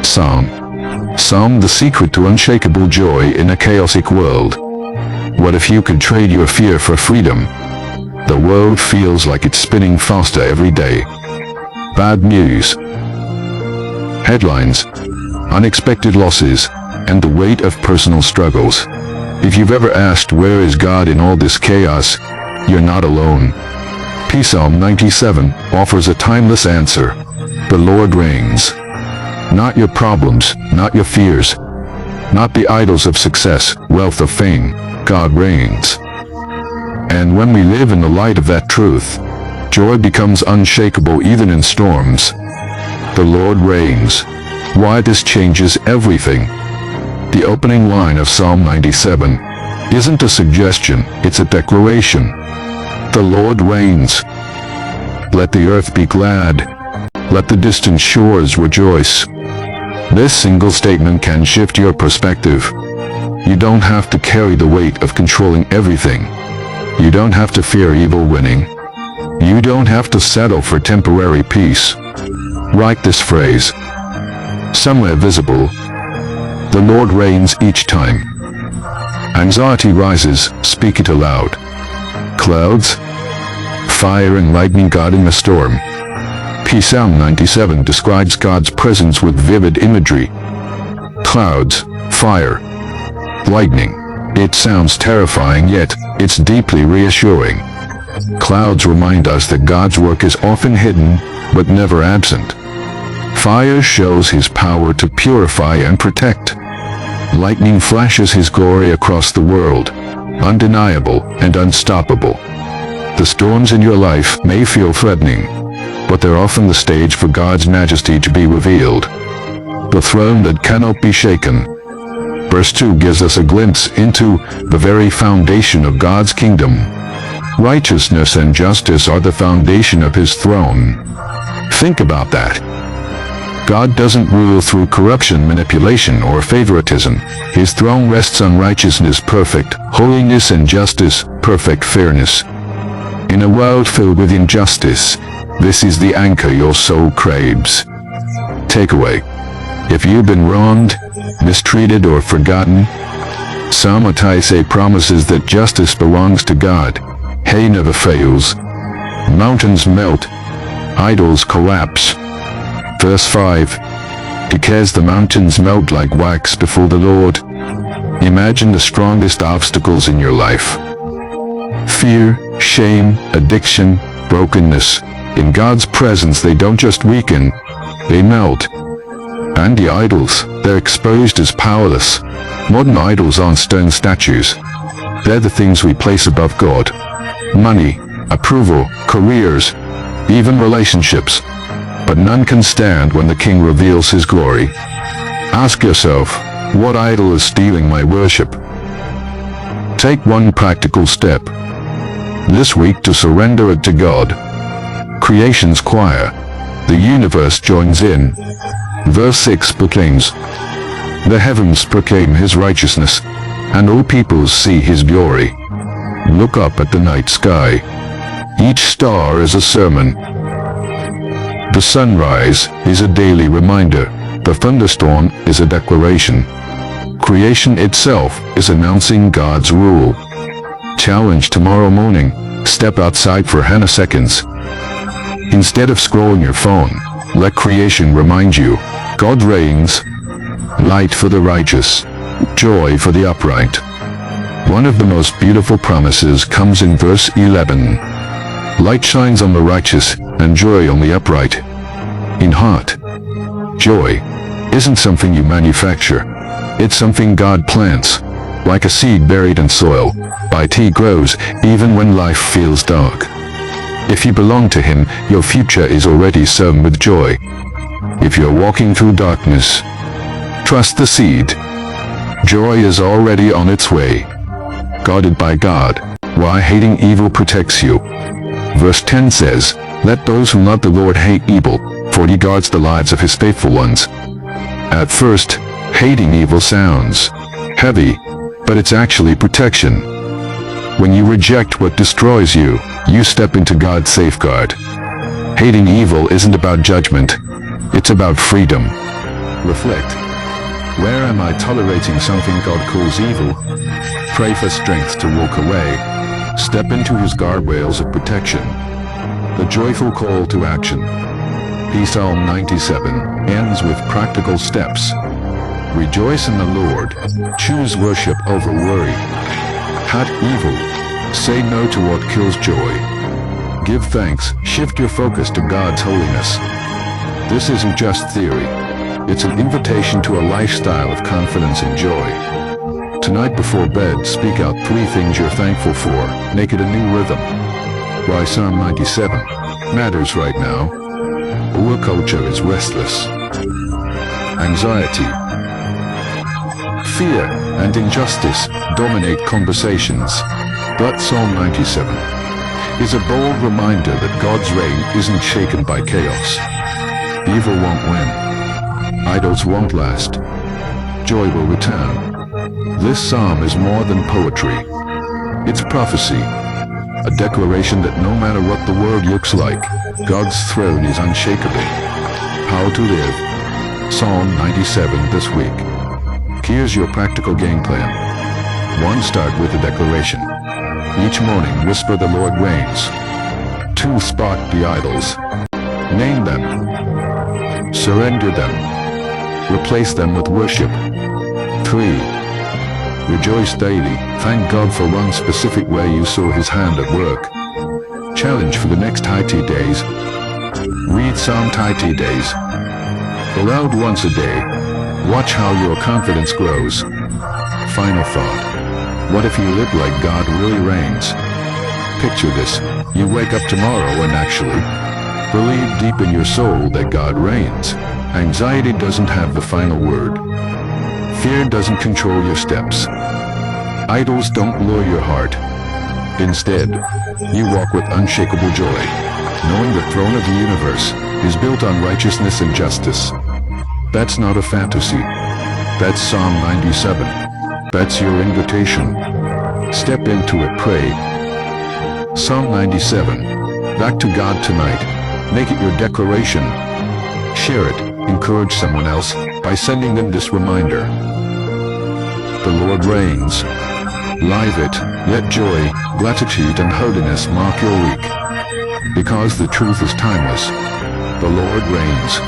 Psalm, the secret to unshakable joy in a chaotic world. What if you could trade your fear for freedom? The world feels like it's spinning faster every day. Bad news. Headlines, unexpected losses, and the weight of personal struggles. If you've ever asked where is God in all this chaos, you're not alone. Psalm 97 offers a timeless answer. The Lord reigns. Not your problems, not your fears, not the idols of success, wealth or fame. God reigns. And when we live in the light of that truth, joy becomes unshakable even in storms. The Lord reigns. Why this changes everything. The opening line of Psalm 97 isn't a suggestion, it's a declaration. The Lord reigns. Let the earth be glad. Let the distant shores rejoice. This single statement can shift your perspective. You don't have to carry the weight of controlling everything. You don't have to fear evil winning. You don't have to settle for temporary peace. Write this phrase. Somewhere visible. The Lord reigns each time. Anxiety rises, speak it aloud. Clouds, fire and lightning guarding a storm. Psalm 97 describes God's presence with vivid imagery. Clouds, fire, lightning. It sounds terrifying, yet it's deeply reassuring. Clouds remind us that God's work is often hidden, but never absent. Fire shows his power to purify and protect. Lightning flashes his glory across the world, undeniable and unstoppable. The storms in your life may feel threatening, but they're often the stage for God's majesty to be revealed. The throne that cannot be shaken. Verse 2 gives us a glimpse into the very foundation of God's kingdom. Righteousness and justice are the foundation of his throne. Think about that. God doesn't rule through corruption, manipulation, or favoritism. His throne rests on righteousness, perfect holiness, and justice, perfect fairness. In a world filled with injustice, this is the anchor your soul craves. Takeaway. If you've been wronged, mistreated, or forgotten, Psalm 97 promises that justice belongs to God. He never fails. Mountains melt. Idols collapse. Verse 5. Because the mountains melt like wax before the Lord. Imagine the strongest obstacles in your life. Fear, shame, addiction, brokenness. In God's presence they don't just weaken, they melt. And the idols, they're exposed as powerless. Modern idols aren't stone statues. They're the things we place above God. Money, approval, careers, even relationships. But none can stand when the King reveals his glory. Ask yourself, what idol is stealing my worship? Take one practical step this week to surrender it to God. Creation's choir. The universe joins in. Verse 6 proclaims, the heavens proclaim his righteousness, and all peoples see his glory. Look up at the night sky. Each star is a sermon. The sunrise is a daily reminder. The thunderstorm is a declaration. Creation itself is announcing God's rule. Challenge tomorrow morning. Step outside for nanoseconds. Instead of scrolling your phone, let creation remind you, God reigns. Light for the righteous, joy for the upright. One of the most beautiful promises comes in verse 11. Light shines on the righteous, and joy on the upright. In heart, joy isn't something you manufacture. It's something God plants. Like a seed buried in soil, it grows even when life feels dark. If you belong to him, your future is already sown with joy. If you're walking through darkness, trust the seed. Joy is already on its way. Guarded by God, why hating evil protects you. Verse 10 says, let those who love the Lord hate evil, for he guards the lives of his faithful ones. At first, hating evil sounds heavy, but it's actually protection. When you reject what destroys you, you step into God's safeguard. Hating evil isn't about judgment, it's about freedom. Reflect. Where am I tolerating something God calls evil? Pray for strength to walk away. Step into his guardrails of protection. The joyful call to action. Psalm 97 ends with practical steps. Rejoice in the Lord. Choose worship over worry. Hate evil. Say no to what kills joy. Give thanks. Shift your focus to God's holiness. This isn't just theory. It's an invitation to a lifestyle of confidence and joy. Tonight before bed, speak out 3 things you're thankful for. Make it a new rhythm. Why Psalm 97 matters right now. Our culture is restless. Anxiety, fear, and injustice dominate conversations. But Psalm 97 is a bold reminder that God's reign isn't shaken by chaos. Evil won't win. Idols won't last. Joy will return. This psalm is more than poetry. It's prophecy. A declaration that no matter what the world looks like, God's throne is unshakable. How to live. Psalm 97 this week. Here's your practical game plan. 1. Start with a declaration. Each morning whisper the Lord reigns. 2. Spot the idols. Name them. Surrender them. Replace them with worship. 3. Rejoice daily. Thank God for one specific way you saw his hand at work. Challenge for the next IT days. Read Psalm IT days. Aloud once a day. Watch how your confidence grows. Final thought. What if you live like God really reigns? Picture this. You wake up tomorrow and actually believe deep in your soul that God reigns. Anxiety doesn't have the final word. Fear doesn't control your steps. Idols don't lure your heart. Instead, you walk with unshakable joy, knowing the throne of the universe is built on righteousness and justice. That's not a fantasy. That's Psalm 97. That's your invitation. Step into it, pray. Psalm 97. Back to God tonight. Make it your declaration. Share it. Encourage someone else by sending them this reminder. The Lord reigns. Live it. Let joy, gratitude, and holiness mark your week. Because the truth is timeless. The Lord reigns.